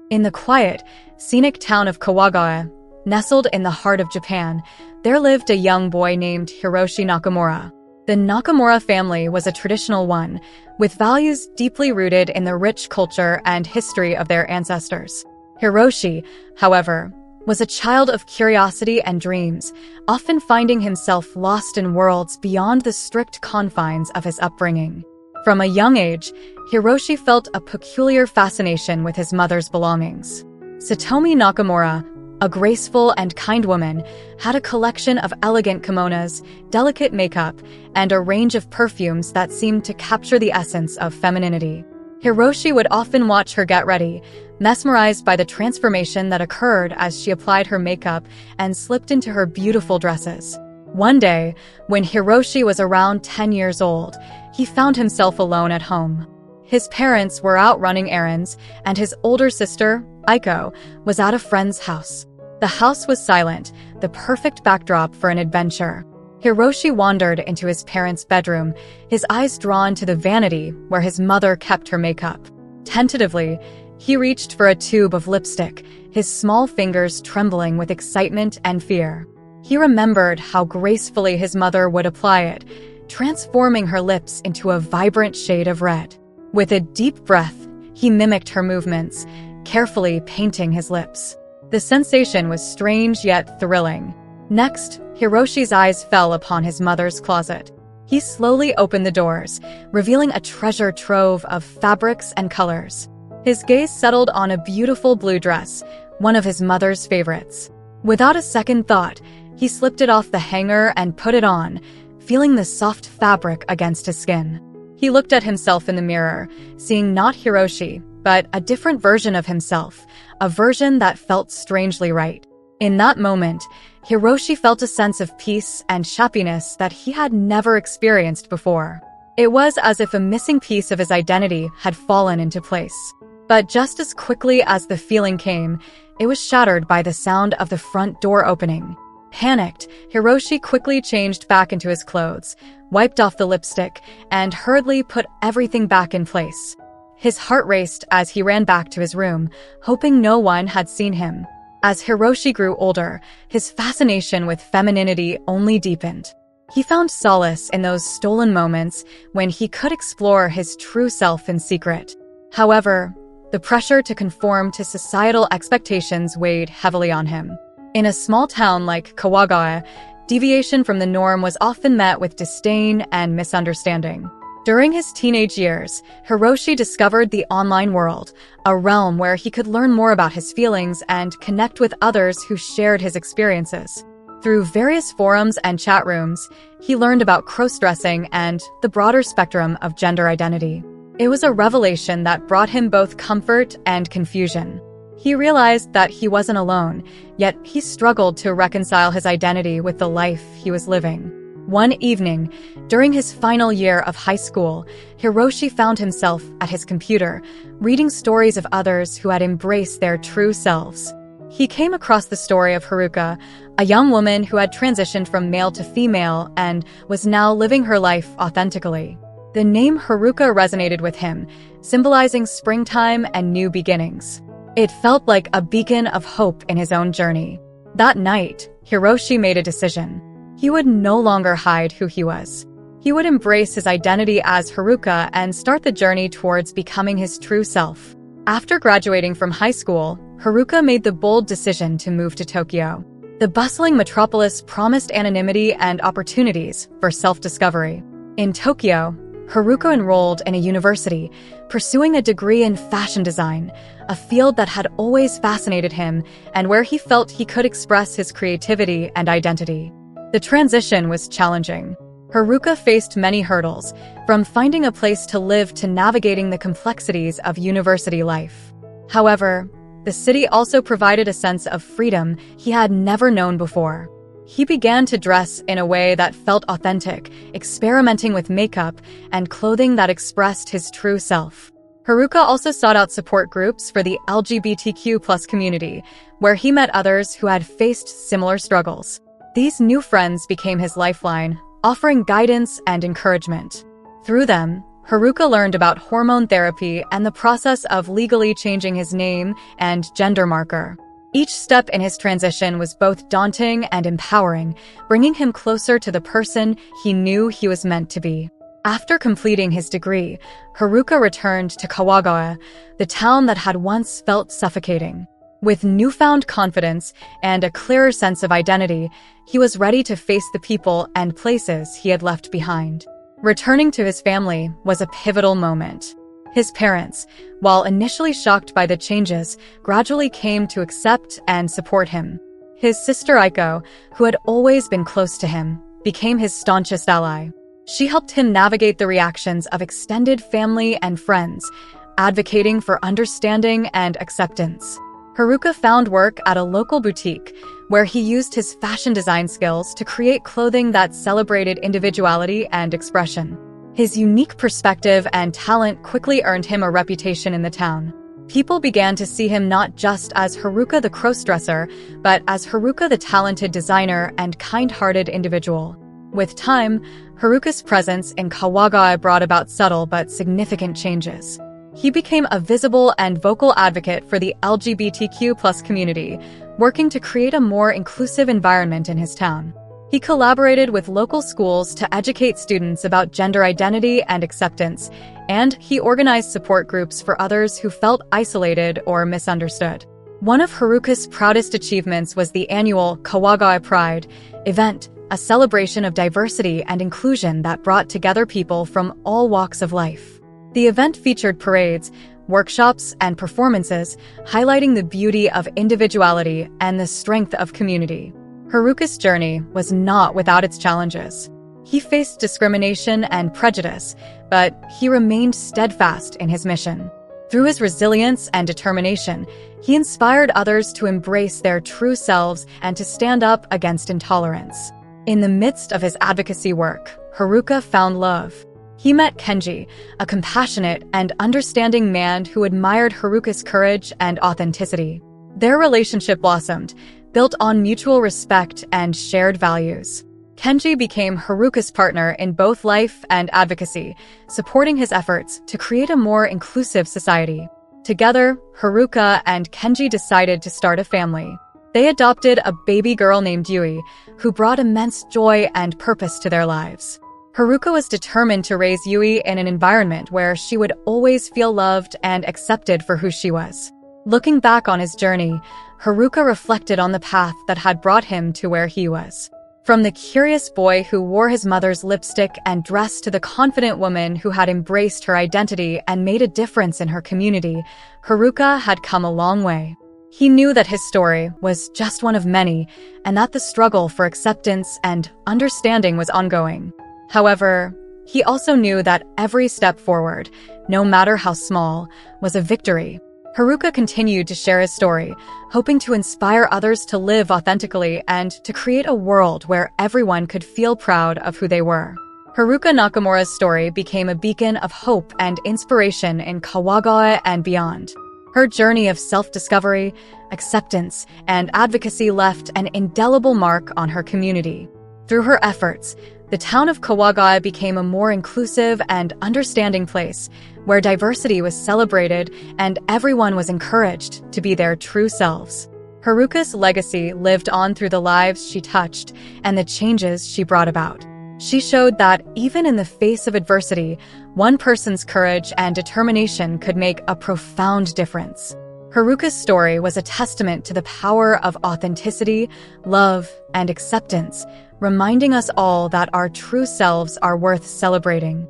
In the quiet, scenic town of Kawagawa, nestled in the heart of Japan, there lived a young boy named Hiroshi Nakamura. The Nakamura family was a traditional one, with values deeply rooted in the rich culture and history of their ancestors. Hiroshi, however, was a child of curiosity and dreams, often finding himself lost in worlds beyond the strict confines of his upbringing. From a young age, Hiroshi felt a peculiar fascination with his mother's belongings. Satomi Nakamura, a graceful and kind woman, had a collection of elegant kimonos, delicate makeup, and a range of perfumes that seemed to capture the essence of femininity. Hiroshi would often watch her get ready, mesmerized by the transformation that occurred as she applied her makeup and slipped into her beautiful dresses. One day, when Hiroshi was around 10 years old, he found himself alone at home. His parents were out running errands, and his older sister, Aiko, was at a friend's house. The house was silent, the perfect backdrop for an adventure. Hiroshi wandered into his parents' bedroom, his eyes drawn to the vanity where his mother kept her makeup. Tentatively, he reached for a tube of lipstick, his small fingers trembling with excitement and fear. He remembered how gracefully his mother would apply it, transforming her lips into a vibrant shade of red. With a deep breath, he mimicked her movements, carefully painting his lips. The sensation was strange yet thrilling. Next, Hiroshi's eyes fell upon his mother's closet. He slowly opened the doors, revealing a treasure trove of fabrics and colors. His gaze settled on a beautiful blue dress, one of his mother's favorites. Without a second thought, he slipped it off the hanger and put it on, feeling the soft fabric against his skin. He looked at himself in the mirror, seeing not Hiroshi, but a different version of himself, a version that felt strangely right. In that moment, Hiroshi felt a sense of peace and happiness that he had never experienced before. It was as if a missing piece of his identity had fallen into place. But just as quickly as the feeling came, it was shattered by the sound of the front door opening. Panicked, Hiroshi quickly changed back into his clothes, wiped off the lipstick, and hurriedly put everything back in place. His heart raced as he ran back to his room, hoping no one had seen him. As Hiroshi grew older, his fascination with femininity only deepened. He found solace in those stolen moments when he could explore his true self in secret. However, the pressure to conform to societal expectations weighed heavily on him. In a small town like Kawagawa, deviation from the norm was often met with disdain and misunderstanding. During his teenage years, Hiroshi discovered the online world, a realm where he could learn more about his feelings and connect with others who shared his experiences. Through various forums and chat rooms, he learned about crossdressing and the broader spectrum of gender identity. It was a revelation that brought him both comfort and confusion. He realized that he wasn't alone, yet he struggled to reconcile his identity with the life he was living. One evening, during his final year of high school, Hiroshi found himself at his computer, reading stories of others who had embraced their true selves. He came across the story of Haruka, a young woman who had transitioned from male to female and was now living her life authentically. The name Haruka resonated with him, symbolizing springtime and new beginnings. It felt like a beacon of hope in his own journey. That night, Hiroshi made a decision. He would no longer hide who he was. He would embrace his identity as Haruka and start the journey towards becoming his true self. After graduating from high school, Haruka made the bold decision to move to Tokyo. The bustling metropolis promised anonymity and opportunities for self-discovery. In Tokyo, Haruka enrolled in a university, pursuing a degree in fashion design, a field that had always fascinated him and where he felt he could express his creativity and identity. The transition was challenging. Haruka faced many hurdles, from finding a place to live to navigating the complexities of university life. However, the city also provided a sense of freedom he had never known before. He began to dress in a way that felt authentic, experimenting with makeup and clothing that expressed his true self. Haruka also sought out support groups for the LGBTQ+ community, where he met others who had faced similar struggles. These new friends became his lifeline, offering guidance and encouragement. Through them, Haruka learned about hormone therapy and the process of legally changing his name and gender marker. Each step in his transition was both daunting and empowering, bringing him closer to the person he knew he was meant to be. After completing his degree, Haruka returned to Kawagawa, the town that had once felt suffocating. With newfound confidence and a clearer sense of identity, he was ready to face the people and places he had left behind. Returning to his family was a pivotal moment. His parents, while initially shocked by the changes, gradually came to accept and support him. His sister Aiko, who had always been close to him, became his staunchest ally. She helped him navigate the reactions of extended family and friends, advocating for understanding and acceptance. Haruka found work at a local boutique, where he used his fashion design skills to create clothing that celebrated individuality and expression. His unique perspective and talent quickly earned him a reputation in the town. People began to see him not just as Haruka the crossdresser, but as Haruka the talented designer and kind-hearted individual. With time, Haruka's presence in Kawagawa brought about subtle but significant changes. He became a visible and vocal advocate for the LGBTQ+ community, working to create a more inclusive environment in his town. He collaborated with local schools to educate students about gender identity and acceptance, and he organized support groups for others who felt isolated or misunderstood. One of Haruka's proudest achievements was the annual Kawagawa Pride event, a celebration of diversity and inclusion that brought together people from all walks of life. The event featured parades, workshops, and performances, highlighting the beauty of individuality and the strength of community. Haruka's journey was not without its challenges. He faced discrimination and prejudice, but he remained steadfast in his mission. Through his resilience and determination, he inspired others to embrace their true selves and to stand up against intolerance. In the midst of his advocacy work, Haruka found love. He met Kenji, a compassionate and understanding man who admired Haruka's courage and authenticity. Their relationship blossomed, built on mutual respect and shared values. Kenji became Haruka's partner in both life and advocacy, supporting his efforts to create a more inclusive society. Together, Haruka and Kenji decided to start a family. They adopted a baby girl named Yui, who brought immense joy and purpose to their lives. Haruka was determined to raise Yui in an environment where she would always feel loved and accepted for who she was. Looking back on his journey, Haruka reflected on the path that had brought him to where he was. From the curious boy who wore his mother's lipstick and dress to the confident woman who had embraced her identity and made a difference in her community, Haruka had come a long way. He knew that his story was just one of many, and that the struggle for acceptance and understanding was ongoing. However, he also knew that every step forward, no matter how small, was a victory. Haruka continued to share his story, hoping to inspire others to live authentically and to create a world where everyone could feel proud of who they were. Haruka Nakamura's story became a beacon of hope and inspiration in Kawagawa and beyond. Her journey of self-discovery, acceptance, and advocacy left an indelible mark on her community. Through her efforts, the town of Kawagawa became a more inclusive and understanding place, where diversity was celebrated and everyone was encouraged to be their true selves. Haruka's legacy lived on through the lives she touched and the changes she brought about. She showed that even in the face of adversity, one person's courage and determination could make a profound difference. Haruka's story was a testament to the power of authenticity, love, and acceptance, reminding us all that our true selves are worth celebrating.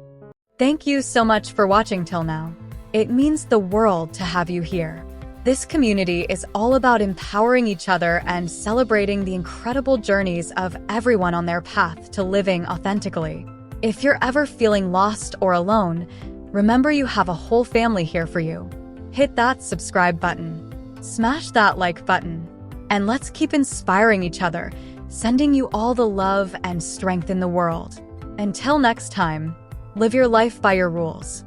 Thank you so much for watching till now. It means the world to have you here. This community is all about empowering each other and celebrating the incredible journeys of everyone on their path to living authentically. If you're ever feeling lost or alone, remember you have a whole family here for you. Hit that subscribe button, smash that like button, and let's keep inspiring each other, sending you all the love and strength in the world. Until next time, live your life by your rules.